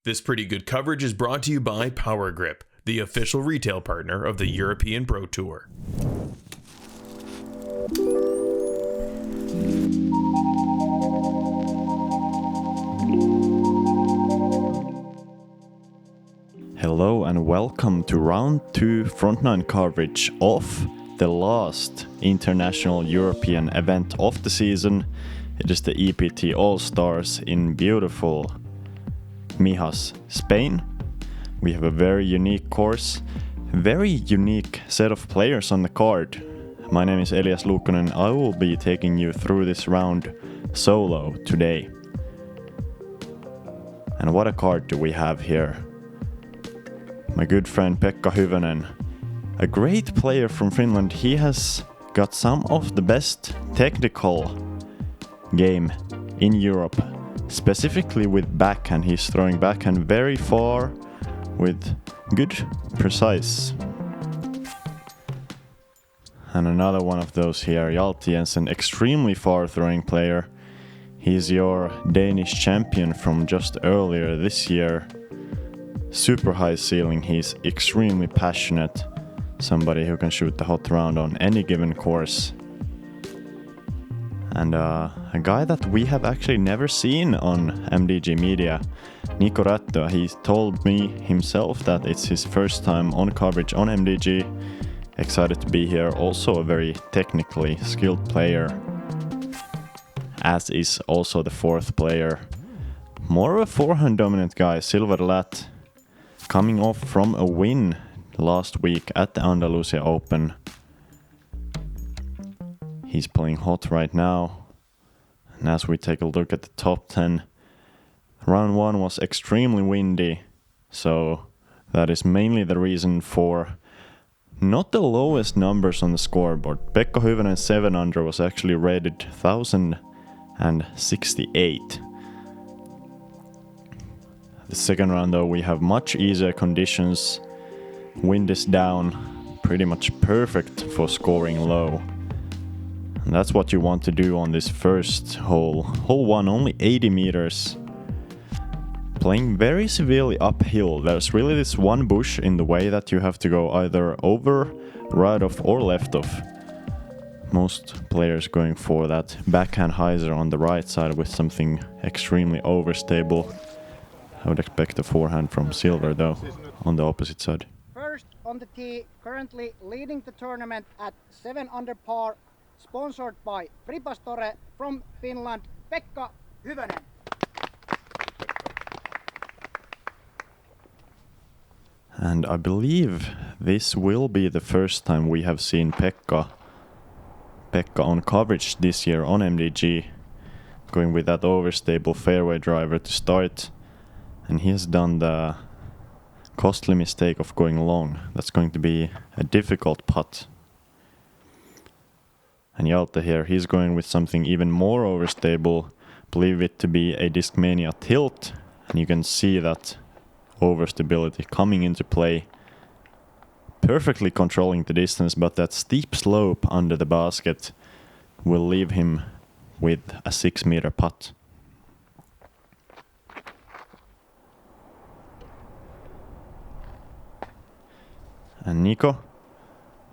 This pretty good coverage is brought to you by Power Grip, the official retail partner of the European Pro Tour. Hello and welcome to round 2 frontline coverage of the last international European event of the season. It is the EPT All-Stars in beautiful Mijas, Spain. We have a very unique course, very unique set of players on the card. My name is Elias, Luukkonen. I will be taking you through this round solo today. And what a card do we have here. My good friend Pekka Hyvönen, a great player from Finland. He has got some of the best technical game in Europe, specifically with backhand. He's throwing backhand very far with good precise. And another one of those here, Hjalte Jensen, extremely far throwing player. He's your Danish champion from just earlier this year. Super high ceiling, he's extremely passionate. Somebody who can shoot the hot round on any given course. And a guy that we have actually never seen on MDG media, Niko Rättyä. He told me himself that it's his first time on coverage on MDG. Excited to be here. Also a very technically skilled player, as is also the fourth player. More of a forehand dominant guy, Silver Lätt, coming off from a win last week at the Andalusian Open. He's playing hot right now. And as we take a look at the top 10, round 1 was extremely windy, so that is mainly the reason for not the lowest numbers on the scoreboard. Pekka Hyvönen 7 under was actually rated 1068. The second round though, we have much easier conditions. Wind is down, pretty much perfect for scoring low. And that's what you want to do on this first hole. Hole 1, only 80 meters. Playing very severely uphill. There's really this one bush in the way that you have to go either over, right off or left off. Most players going for that backhand hyzer on the right side with something extremely overstable. I would expect a forehand from Silver though, on the opposite side. First on the tee, currently leading the tournament at 7 under par, sponsored by Fripastore from Finland, Pekka Hyvönen. And I believe this will be the first time we have seen Pekka on coverage this year on MDG, going with that overstable fairway driver to start. And he has done the costly mistake of going long. That's going to be a difficult putt. And Hjalte here, he's going with something even more overstable. Believe it to be a Discmania tilt. And you can see that overstability coming into play. Perfectly controlling the distance, but that steep slope under the basket will leave him with a 6-meter putt. And Niko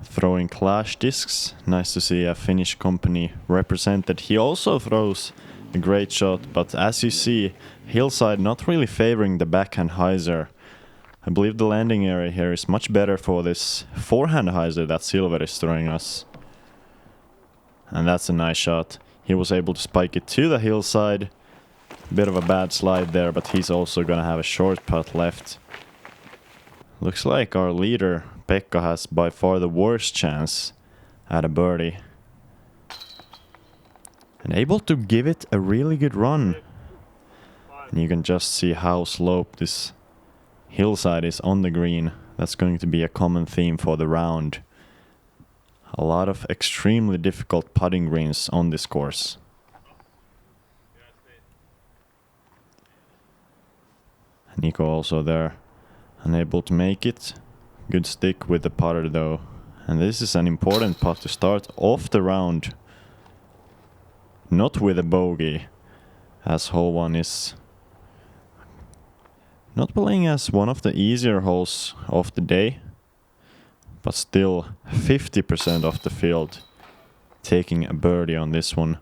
throwing clash discs. Nice to see a Finnish company represented. He also throws a great shot, but as you see, hillside not really favoring the backhand hyzer. I believe the landing area here is much better for this forehand hyzer that Silver is throwing us. And that's a nice shot. He was able to spike it to the hillside. Bit of a bad slide there, but he's also gonna have a short putt left. Looks like our leader Pekka has by far the worst chance at a birdie. And able to give it a really good run. And you can just see how sloped this hillside is on the green. That's going to be a common theme for the round. A lot of extremely difficult putting greens on this course. Niko also there, unable to make it. Good stick with the putter though. And this is an important putt to start off the round. Not with a bogey, as hole 1 is Not playing as one of the easier holes of the day, but still 50% of the field taking a birdie on this one.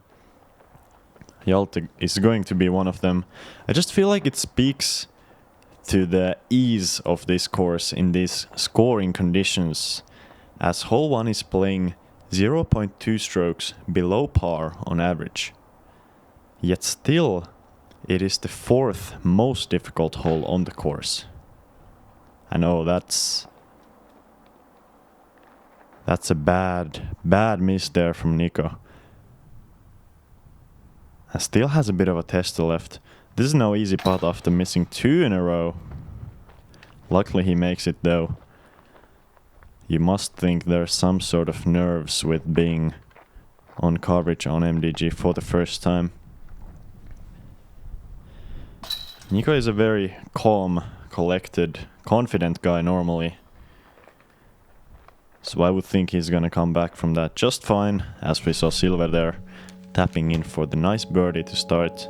Hjalte is going to be one of them. I just feel like it speaks to the ease of this course in these scoring conditions, as hole 1 is playing 0.2 strokes below par on average. Yet still, it is the 4th most difficult hole on the course. I know that's a bad miss there from Niko. And still has a bit of a tester left. This is no easy putt after missing 2 in a row. Luckily he makes it though. You must think there's some sort of nerves with being on coverage on MDG for the first time. Niko is a very calm, collected, confident guy normally. So I would think he's gonna come back from that just fine, as we saw Silver there tapping in for the nice birdie to start.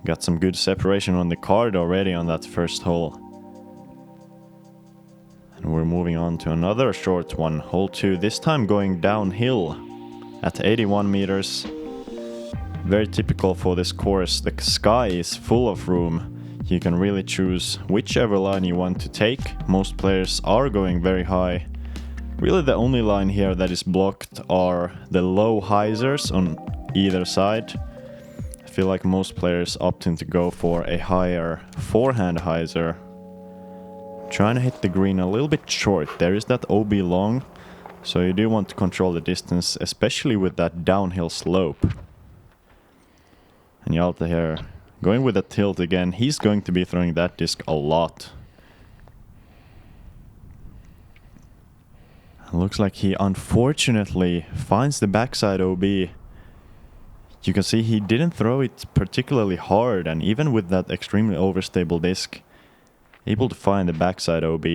Got some good separation on the card already on that first hole. And we're moving on to another short one, hole 2, this time going downhill at 81 meters. Very typical for this course. The sky is full of room. You can really choose whichever line you want to take. Most players are going very high. Really the only line here that is blocked are the low hyzers on either side. I feel like most players opting to go for a higher forehand hyzer. Trying to hit the green a little bit short. There is that OB long, so you do want to control the distance, especially with that downhill slope. And Hjalte here, going with a tilt again, he's going to be throwing that disc a lot. Looks like he unfortunately finds the backside OB. You can see he didn't throw it particularly hard, and even with that extremely overstable disc, able to find the backside OB.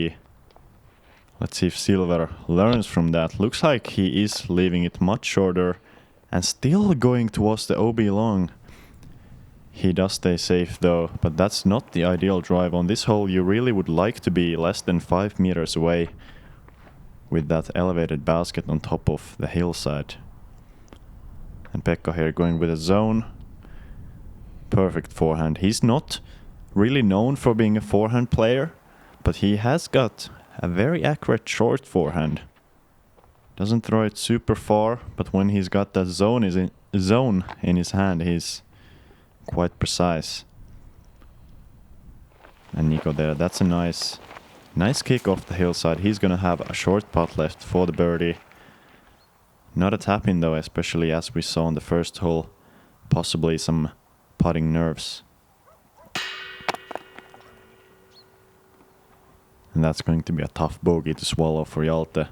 Let's see if Silver learns from that. Looks like he is leaving it much shorter and still going towards the OB long. He does stay safe though, but that's not the ideal drive. On this hole you really would like to be less than 5 meters away with that elevated basket on top of the hillside. And Pekka here going with a zone. Perfect forehand. He's not really known for being a forehand player, but he has got a very accurate short forehand. Doesn't throw it super far, but when he's got that zone in his hand, he's quite precise. And Niko there, that's a nice kick off the hillside. He's gonna have a short putt left for the birdie. Not a tap in though, especially as we saw on the first hole. Possibly some putting nerves. And that's going to be a tough bogey to swallow for Hjalte.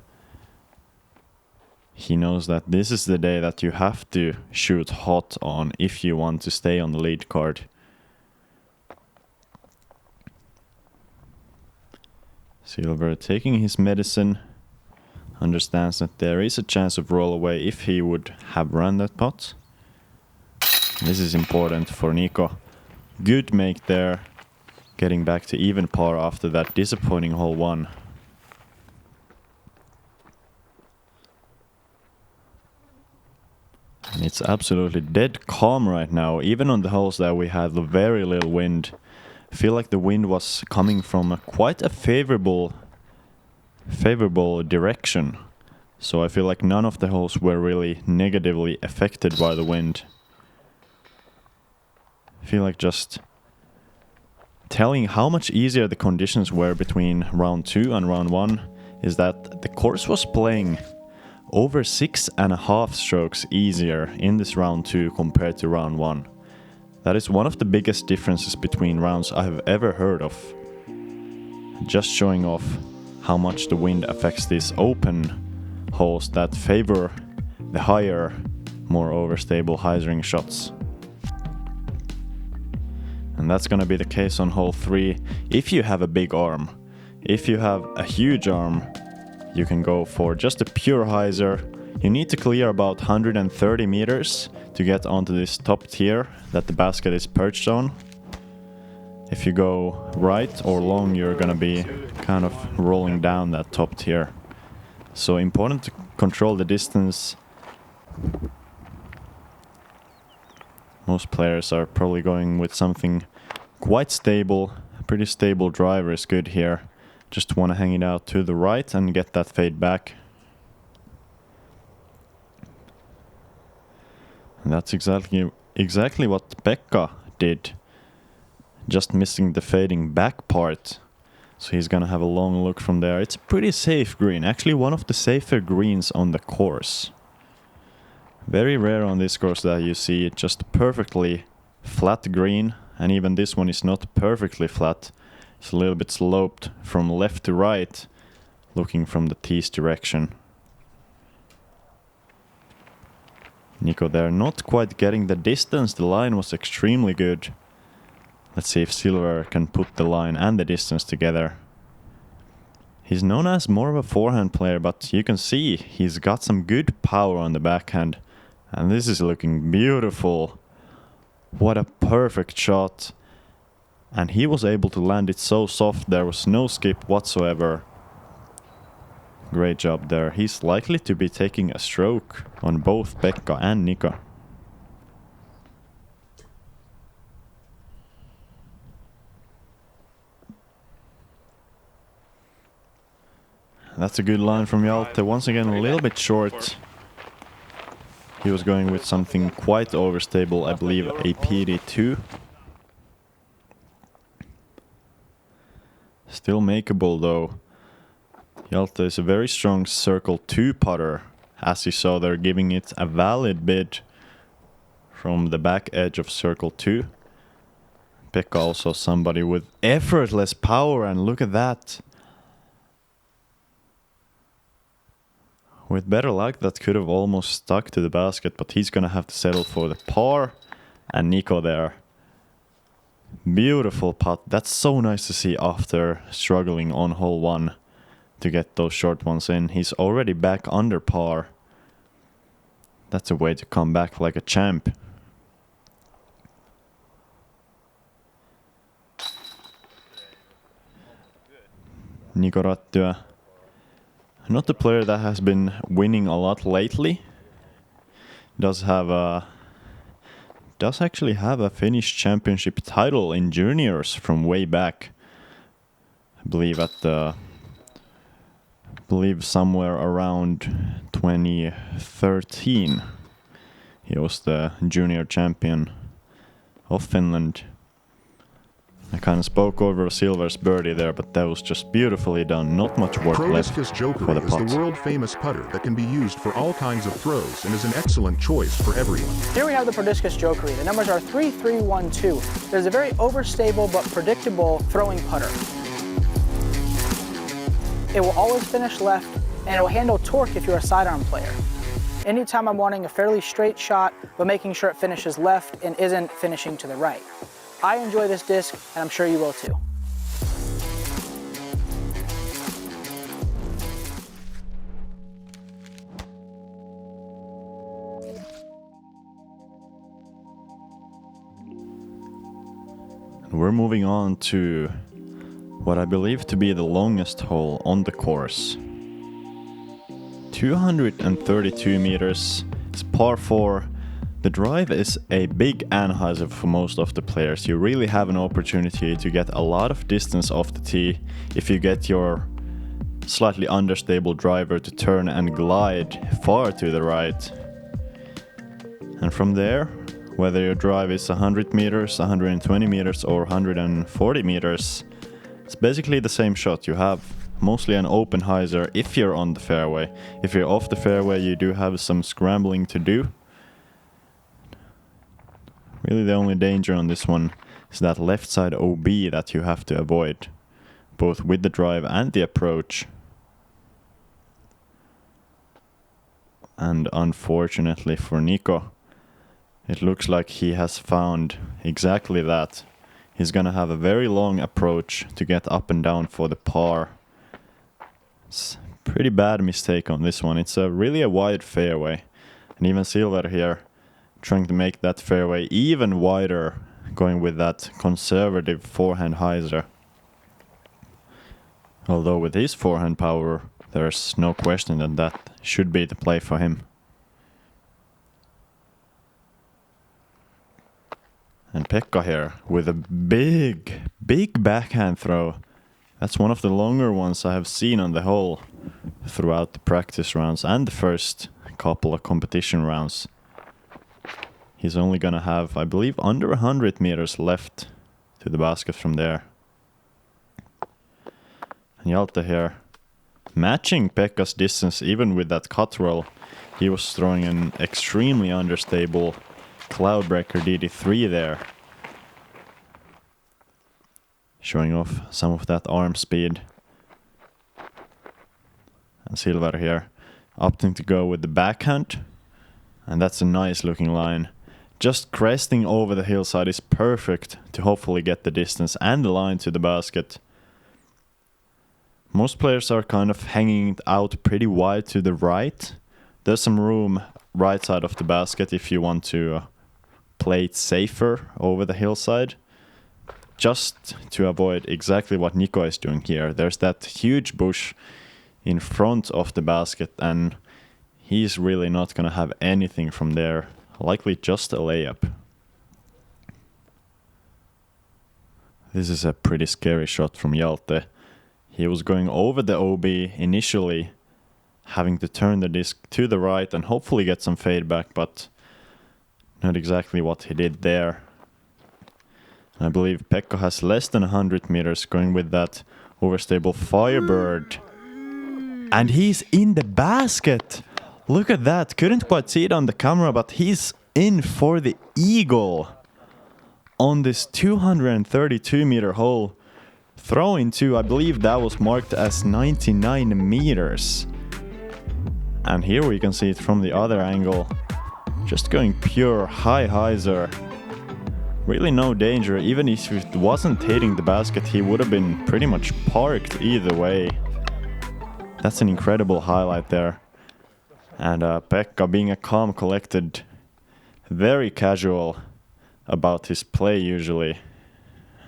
He knows that this is the day that you have to shoot hot on if you want to stay on the lead card. Silver taking his medicine, understands that there is a chance of roll away if he would have run that putt. This is important for Niko. Good make there, getting back to even par after that disappointing hole 1. And it's absolutely dead calm right now, even on the holes that we had very little wind. I feel like the wind was coming from quite a favorable direction. So I feel like none of the holes were really negatively affected by the wind. I feel like just telling how much easier the conditions were between round 2 and round 1 is that the course was playing over 6.5 strokes easier in this round 2 compared to round 1. That is one of the biggest differences between rounds I have ever heard of. Just showing off how much the wind affects these open holes that favor the higher, more overstable hyzering shots. And that's gonna be the case on hole 3 if you have a big arm. If you have a huge arm, you can go for just a pure hyzer. You need to clear about 130 meters to get onto this top tier that the basket is perched on. if you go right or long, you're gonna be kind of rolling down that top tier. So important to control the distance. Most players are probably going with something quite stable. A pretty stable driver is good here. Just want to hang it out to the right and get that fade back. And that's exactly what Pekka did. Just missing the fading back part. So he's gonna have a long look from there. It's a pretty safe green. Actually one of the safer greens on the course. Very rare on this course that you see just perfectly flat green. And even this one is not perfectly flat. It's a little bit sloped from left to right, looking from the tee's direction. Niko there not quite getting the distance. The line was extremely good. Let's see if Silver can put the line and the distance together. He's known as more of a forehand player, but you can see he's got some good power on the backhand. And this is looking beautiful. What a perfect shot. And he was able to land it so soft, there was no skip whatsoever. Great job there. He's likely to be taking a stroke on both Pekka and Niko. That's a good line from Hjalte. Once again, a little bit short. He was going with something quite overstable, I believe a PD2. Still makeable though. Hjalte is a very strong circle 2 putter. As you saw, they're giving it a valid bid from the back edge of circle 2. Pekka also somebody with effortless power, and look at that. With better luck, that could have almost stuck to the basket, but he's gonna have to settle for the par. And Niko there. Beautiful putt. That's so nice to see after struggling on hole 1 to get those short ones in. He's already back under par. That's a way to come back like a champ. Niko Rättyä. Not the player that has been winning a lot lately. Does actually have a Finnish championship title in juniors from way back. I believe somewhere around 2013. He was the junior champion of Finland. I kind of spoke over Silver's birdie there, but that was just beautifully done. Not much work left for the putt. is the world-famous putter that can be used for all kinds of throws and is an excellent choice for everyone. Here we have the Prodiscus Jokery. The numbers are 3, 3, 1, 2. It is a very overstable but predictable throwing putter. It will always finish left, and it will handle torque if you're a sidearm player. Anytime I'm wanting a fairly straight shot, but making sure it finishes left and isn't finishing to the right. I enjoy this disc, and I'm sure you will too. We're moving on to what I believe to be the longest hole on the course. 232 meters, it's par 4. The drive is a big anhyzer for most of the players. You really have an opportunity to get a lot of distance off the tee if you get your slightly understable driver to turn and glide far to the right. And from there, whether your drive is 100 meters, 120 meters or 140 meters, it's basically the same shot. You have mostly an open hyzer if you're on the fairway. If you're off the fairway, you do have some scrambling to do. Really the only danger on this one is that left side OB that you have to avoid, both with the drive and the approach. And unfortunately for Niko, it looks like he has found exactly that. He's gonna have a very long approach to get up and down for the par. It's a pretty bad mistake on this one. It's really a wide fairway. And even Silver here trying to make that fairway even wider, going with that conservative forehand hyzer. Although with his forehand power, there's no question that that should be the play for him. And Pekka here with a big backhand throw. That's one of the longer ones I have seen on the hole throughout the practice rounds and the first couple of competition rounds. He's only gonna have, I believe, under 100 meters left to the basket from there. And Hjalte here, matching Pekka's distance even with that cut roll. He was throwing an extremely understable Cloudbreaker DD3 there. Showing off some of that arm speed. And Silver here, opting to go with the backhand. And that's a nice looking line. Just cresting over the hillside is perfect to hopefully get the distance and the line to the basket. Most players are kind of hanging it out pretty wide to the right. There's some room right side of the basket if you want to play it safer over the hillside. Just to avoid exactly what Niko is doing here. There's that huge bush in front of the basket and he's really not gonna have anything from there. Likely just a layup. This is a pretty scary shot from Hjalte. He was going over the OB initially, having to turn the disc to the right and hopefully get some fade back, but not exactly what he did there. I believe Pekka has less than 100 meters going with that overstable Firebird. And he's in the basket! Look at that, couldn't quite see it on the camera, but he's in for the eagle on this 232 meter hole. Throw into, I believe that was marked as 99 meters. And here we can see it from the other angle. Just going pure high hyzer. Really no danger, even if it wasn't hitting the basket, he would have been pretty much parked either way. That's an incredible highlight there. And Pekka being a calm, collected, very casual about his play usually.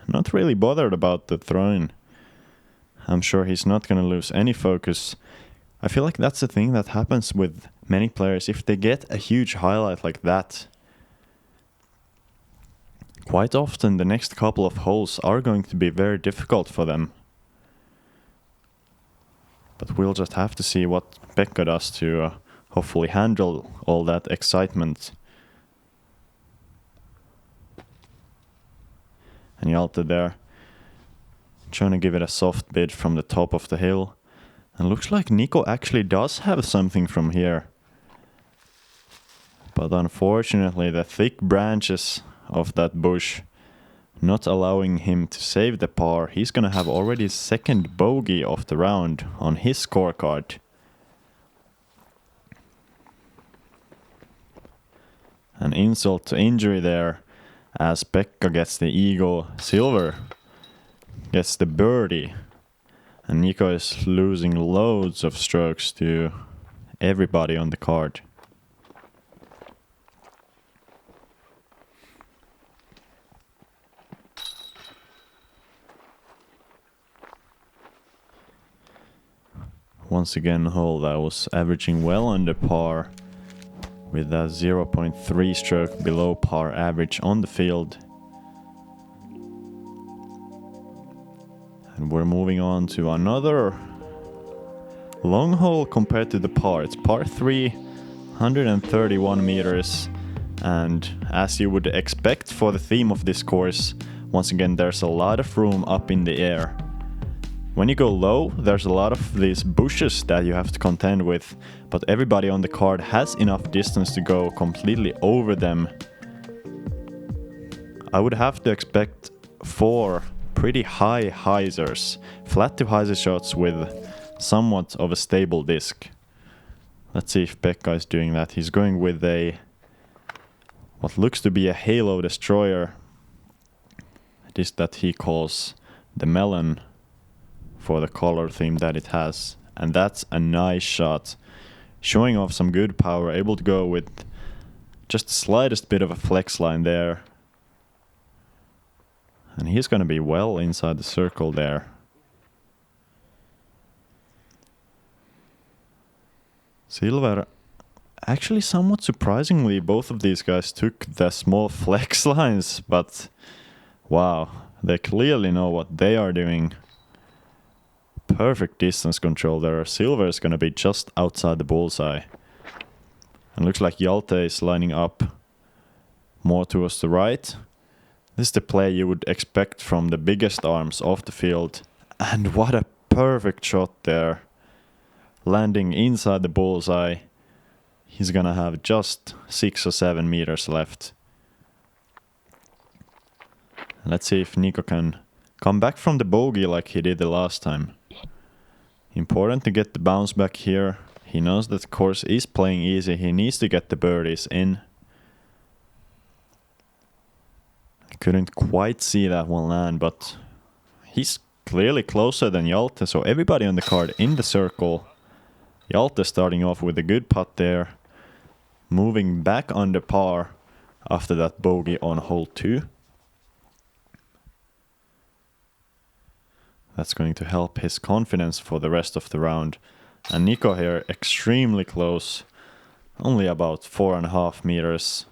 Not really bothered about the throw-in. I'm sure he's not gonna lose any focus. I feel like that's the thing that happens with many players. If they get a huge highlight like that, quite often the next couple of holes are going to be very difficult for them. But we'll just have to see what Pekka does to hopefully handle all that excitement. And Hjalte there, trying to give it a soft bid from the top of the hill. And looks like Niko actually does have something from here. But unfortunately the thick branches of that bush not allowing him to save the par. He's gonna have already his second bogey of the round on his scorecard. An insult to injury there as Pekka gets the eagle. Silver gets the birdie. And Niko is losing loads of strokes to everybody on the card. Once again, a hole that was averaging well under par with a 0.3 stroke below par average on the field. And we're moving on to another long hole compared to the par. It's par 3, 131 meters. And as you would expect for the theme of this course, once again there's a lot of room up in the air. When you go low, there's a lot of these bushes that you have to contend with, but everybody on the card has enough distance to go completely over them. I would have to expect 4 pretty high hyzers, flat to hyzer shots with somewhat of a stable disc. Let's see if Pekka is doing that. He's going with a what looks to be a halo destroyer. It is that he calls the melon for the color theme that it has. And that's a nice shot. Showing off some good power, able to go with just the slightest bit of a flex line there. And he's gonna be well inside the circle there. Silver, actually somewhat surprisingly, both of these guys took the small flex lines, but wow, they clearly know what they are doing. Perfect distance control there. Silver is gonna be just outside the bullseye. And looks like Hjalte is lining up more towards the right. This is the play you would expect from the biggest arms off the field. And what a perfect shot there. Landing inside the bullseye. He's gonna have just 6 or 7 meters left. Let's see if Niko can come back from the bogey like he did the last time. Important to get the bounce back here. He knows that the course is playing easy. He needs to get the birdies in. Couldn't quite see that one land, but he's clearly closer than Hjalte, so everybody on the card in the circle. Hjalte starting off with a good putt there, moving back under par after that bogey on hole 2. That's going to help his confidence for the rest of the round. And Niko here extremely close, only about 4.5 meters.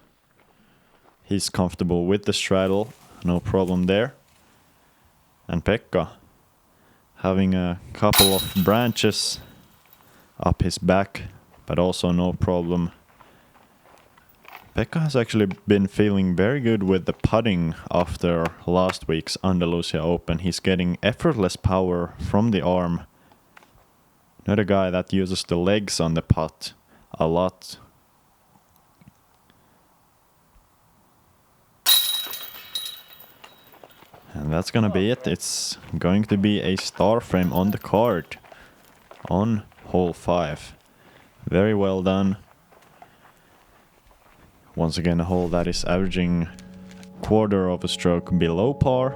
He's comfortable with the straddle, no problem there. And Pekka having a couple of branches up his back, but also no problem. Pekka has actually been feeling very good with the putting after last week's Andalusian Open. He's getting effortless power from the arm. Not a guy that uses the legs on the putt a lot. And that's gonna be it. It's going to be a star frame on the card on hole 5. Very well done. Once again, a hole that is averaging quarter of a stroke below par.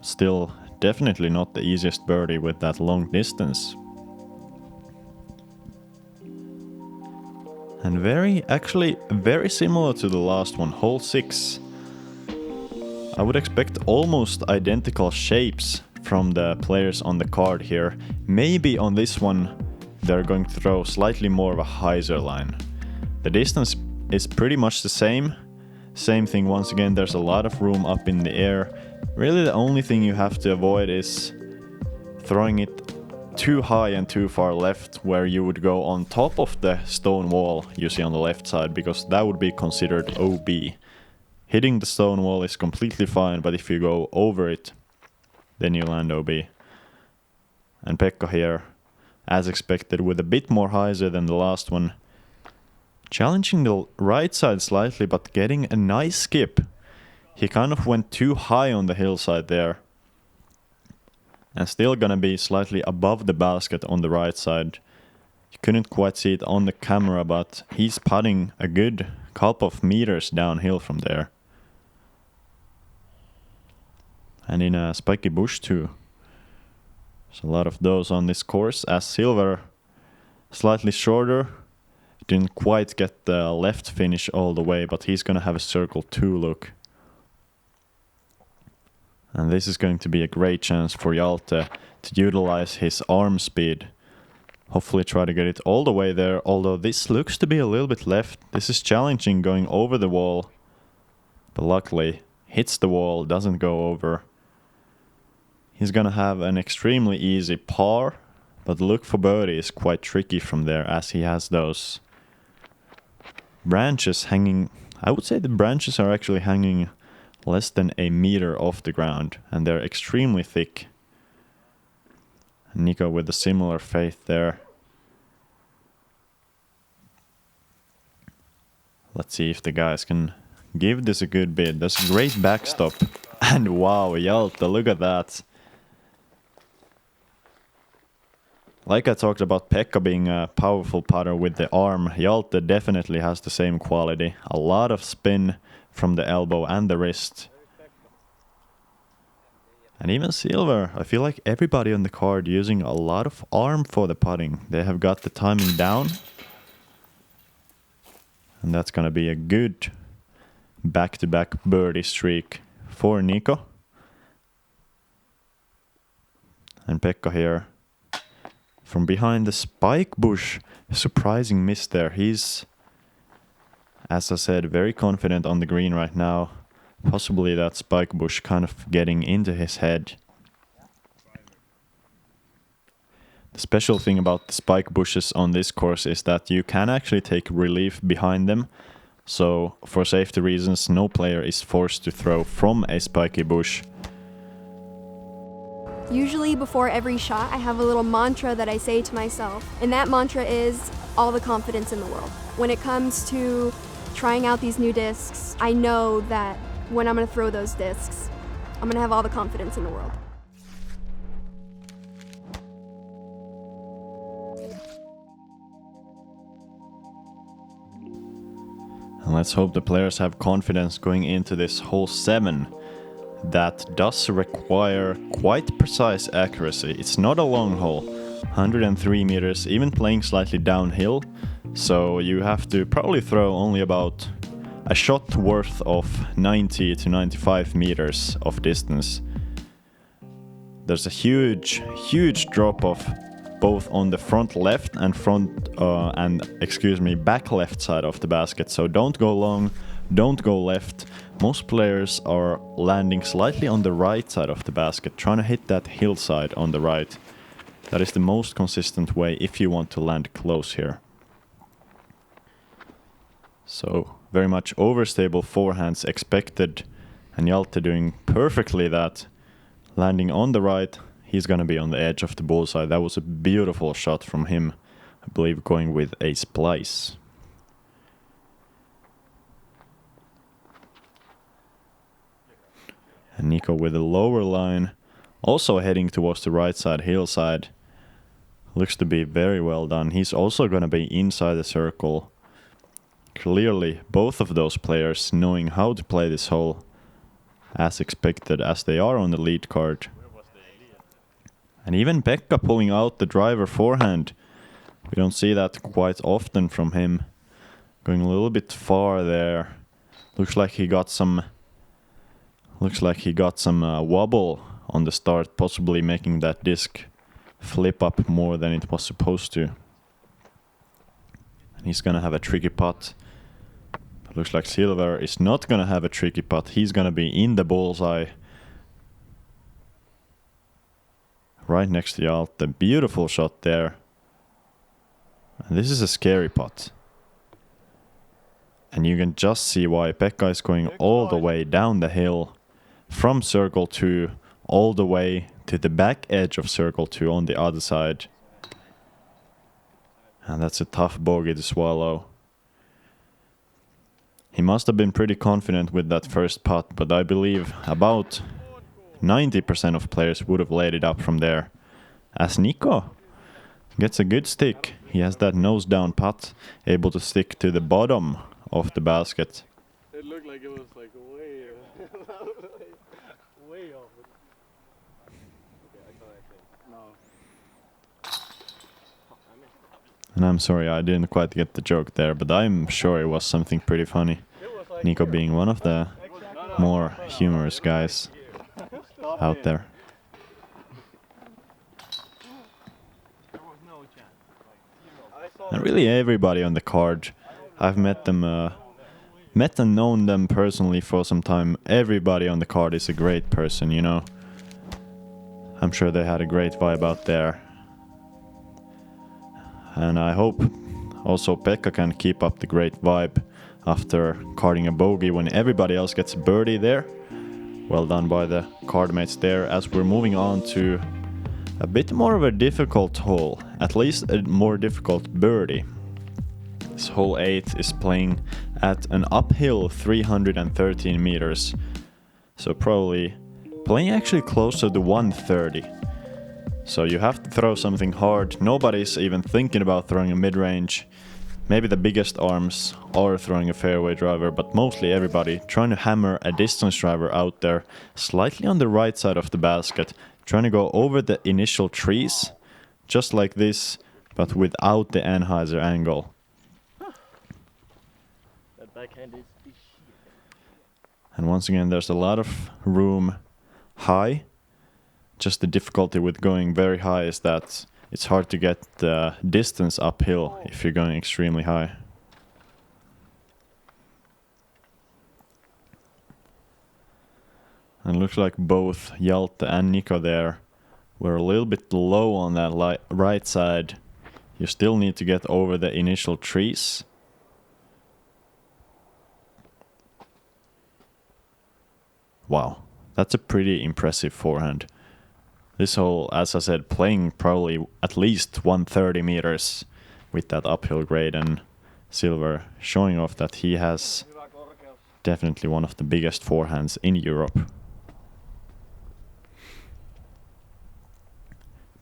Still definitely not the easiest birdie with that long distance. And actually very similar to the last one, hole 6. I would expect almost identical shapes from the players on the card here. Maybe on this one they're going to throw slightly more of a hyzer line. The distance is pretty much the same. Same thing once again, there's a lot of room up in the air. Really the only thing you have to avoid is throwing it too high and too far left, where you would go on top of the stone wall you see on the left side, because that would be considered OB. Hitting the stone wall is completely fine, but if you go over it, then you land OB. And Pekka here, as expected, with a bit more hyzer than the last one. Challenging the right side slightly, but getting a nice skip. He kind of went too high on the hillside there. And still gonna be slightly above the basket on the right side. You couldn't quite see it on the camera, but he's putting a good couple of meters downhill from there. And in a spiky bush too. There's a lot of those on this course, as Silver slightly shorter. Didn't quite get the left finish all the way, but he's gonna have a circle 2 look. And this is going to be a great chance for Hjalte to utilize his arm speed. Hopefully try to get it all the way there, although this looks to be a little bit left. This is challenging going over the wall. But luckily, hits the wall, doesn't go over. He's gonna have an extremely easy par, but look for birdie is quite tricky from there, as he has those branches hanging. I would say the branches are actually hanging less than a meter off the ground, and they're extremely thick. Niko with a similar faith there. Let's see if the guys can give this a good bid. There's a great backstop. And wow, Hjalte, look at that. Like I talked about Pekka being a powerful putter with the arm, Hjalte definitely has the same quality. A lot of spin from the elbow and the wrist. And even Silver, I feel like everybody on the card using a lot of arm for the putting. They have got the timing down. And that's gonna be a good back-to-back birdie streak for Niko. And Pekka here from behind the spike bush. Surprising miss there. He's, as I said, very confident on the green right now. Possibly that spike bush kind of getting into his head. The special thing about the spike bushes on this course is that you can actually take relief behind them. So for safety reasons, no player is forced to throw from a spiky bush. Usually before every shot, I have a little mantra that I say to myself, and that mantra is all the confidence in the world. When it comes to trying out these new discs, I know that when I'm going to throw those discs, I'm going to have all the confidence in the world. And let's hope the players have confidence going into this hole 7. That does require quite precise accuracy. It's not a long hole, 103 meters, even playing slightly downhill. So you have to probably throw only about a shot worth of 90 to 95 meters of distance. There's a huge drop off both on the front left and back left side of the basket. So don't go long, don't go left. Most players are landing slightly on the right side of the basket, trying to hit that hillside on the right. That is the most consistent way if you want to land close here. So very much overstable forehands expected, and Hjalte doing perfectly that. Landing on the right, he's gonna be on the edge of the bullseye. That was a beautiful shot from him, I believe going with a splice. And Niko with the lower line, also heading towards the right side hillside. Looks to be very well done. He's also gonna be inside the circle. Clearly, both of those players knowing how to play this hole as expected, as they are on the lead card. And even Pekka pulling out the driver forehand. We don't see that quite often from him. Going a little bit far there. Looks like he got some wobble on the start, possibly making that disc flip up more than it was supposed to. And he's gonna have a tricky putt. But looks like Silver is not gonna have a tricky putt. He's gonna be in the bullseye. Right next to Hjalte. Beautiful shot there. And this is a scary putt. And you can just see why Pekka is going all the way down the hill from circle 2 all the way to the back edge of circle 2 on the other side. And that's a tough bogey to swallow. He must have been pretty confident with that first putt, but I believe about 90% of players would have laid it up from there. As Niko gets a good stick. He has that nose down putt, able to stick to the bottom of the basket. It looked like it was like way off. Okay, I can't actually. No. And I'm sorry, I didn't quite get the joke there, but I'm sure it was something pretty funny. Niko being one of the more humorous guys out there. And really everybody on the card, I've met them, met and known them personally for some time. Everybody on the card is a great person, you know. I'm sure they had a great vibe out there. And I hope also Pekka can keep up the great vibe after carding a bogey when everybody else gets a birdie there. Well done by the card mates there, as we're moving on to a bit more of a difficult hole, at least a more difficult birdie. This hole 8 is playing at an uphill 313 meters, so probably playing actually closer to 130. So you have to throw something hard. Nobody's even thinking about throwing a mid-range. Maybe the biggest arms are throwing a fairway driver, but mostly everybody trying to hammer a distance driver out there, slightly on the right side of the basket, trying to go over the initial trees, just like this, but without the Anheuser angle. That backhand is shit. And once again, there's a lot of room high, Just the difficulty with going very high is that it's hard to get the distance uphill if you're going extremely high. And it looks like both Hjalte and Niko there were a little bit low on that right side. You still need to get over the initial trees. Wow, that's a pretty impressive forehand. This hole, as I said, playing probably at least 130 meters with that uphill grade, and Silver showing off that he has definitely one of the biggest forehands in Europe.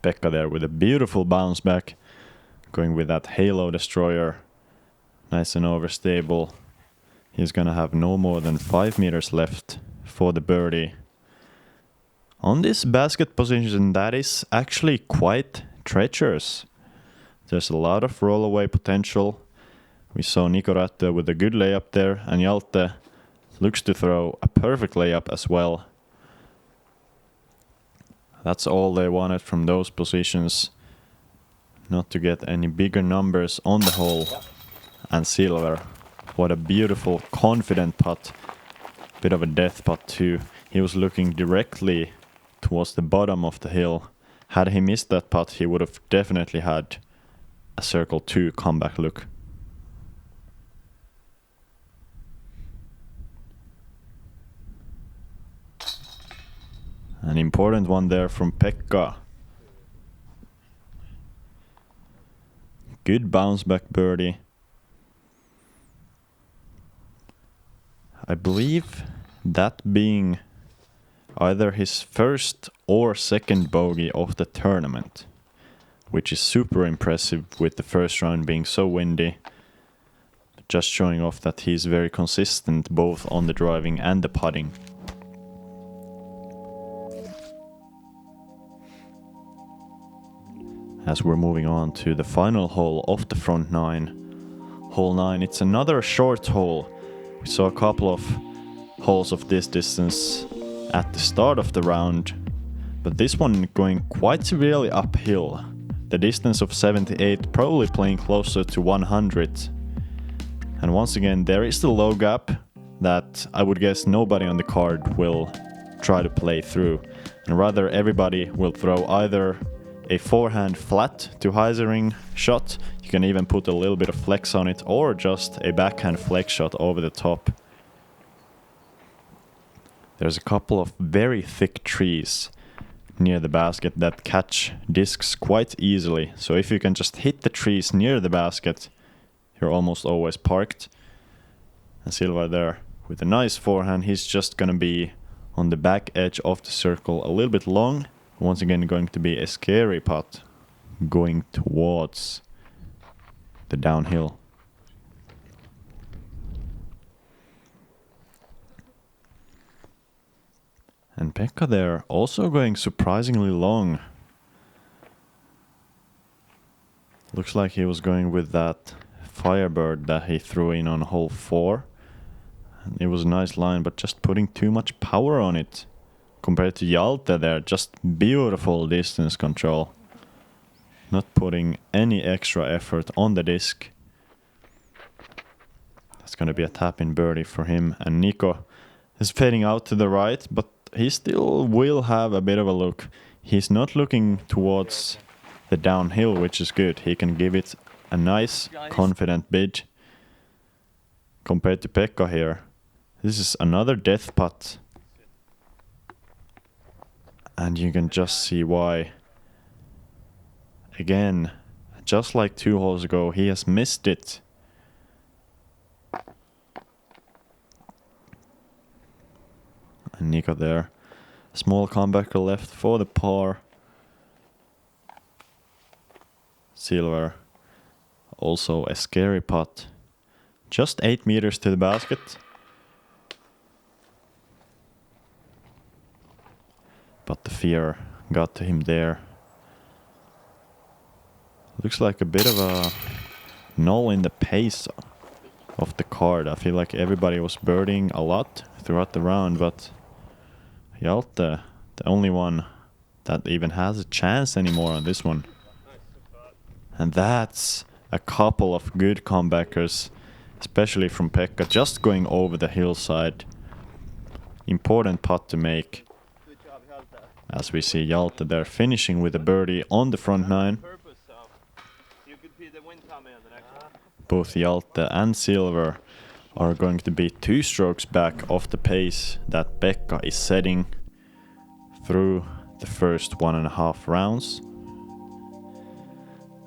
Pekka there with a beautiful bounce back, going with that halo destroyer, nice and overstable. He's gonna have no more than 5 meters left for the birdie. On this basket position, that is actually quite treacherous. There's a lot of roll-away potential. We saw Niko Rättyä with a good layup there, and Hjalte looks to throw a perfect layup as well. That's all they wanted from those positions. Not to get any bigger numbers on the hole. And Silver, what a beautiful, confident putt. Bit of a death putt too. He was looking directly towards the bottom of the hill. Had he missed that putt, he would have definitely had a circle 2 comeback look. An important one there from Pekka. Good bounce back birdie. I believe that being either his first or second bogey of the tournament, which is super impressive with the first round being so windy. Just showing off that he's very consistent both on the driving and the putting. As we're moving on to the final hole of the front 9. Hole 9, it's another short hole. We saw a couple of holes of this distance at the start of the round, but this one going quite severely uphill. The distance of 78 probably playing closer to 100. And once again, there is the low gap that I would guess nobody on the card will try to play through, and rather everybody will throw either a forehand flat to hyzering shot, you can even put a little bit of flex on it, or just a backhand flex shot over the top. There's a couple of very thick trees near the basket that catch discs quite easily, so if you can just hit the trees near the basket, you're almost always parked. And Silva there with a nice forehand, he's just gonna be on the back edge of the circle a little bit long. Once again going to be a scary putt going towards the downhill. And Pekka there also going surprisingly long. Looks like he was going with that Firebird that he threw in on hole 4. And it was a nice line, but just putting too much power on it. Compared to Hjalte there, just beautiful distance control. Not putting any extra effort on the disc. That's gonna be a tap-in birdie for him. And Niko is fading out to the right, but he still will have a bit of a look. He's not looking towards the downhill, which is good. He can give it a nice, confident bid. Compared to Pekka here, this is another death putt. And you can just see why. Again, just like 2 holes ago, he has missed it. And Niko there. Small comebacker left for the par. Silver. Also a scary putt. Just 8 meters to the basket. But the fear got to him there. Looks like a bit of a null in the pace of the card. I feel like everybody was birdieing a lot throughout the round, but Hjalte, the only one that even has a chance anymore on this one. And that's a couple of good comebackers, especially from Pekka, just going over the hillside. Important putt to make. As we see Hjalte there finishing with a birdie on the front nine. Both Hjalte and Silver are going to be 2 strokes back off the pace that Pekka is setting through the first 1.5 rounds.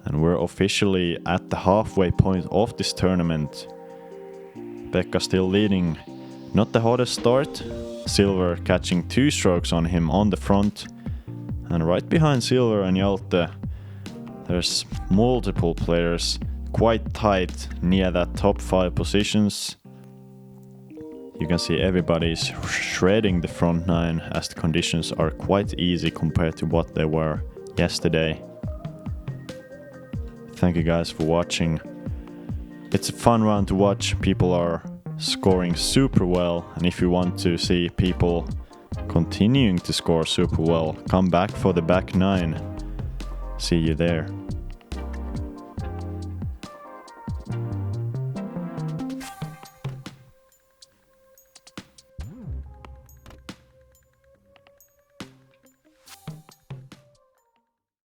And we're officially at the halfway point of this tournament. Pekka still leading, not the hottest start. Silver catching 2 strokes on him on the front. And right behind Silver and Hjalte, there's multiple players quite tight near that top 5 positions. You can see everybody's shredding the front 9 as the conditions are quite easy compared to what they were yesterday. Thank you guys for watching. It's a fun round to watch. People are scoring super well, and if you want to see people continuing to score super well, come back for the back 9. See you there.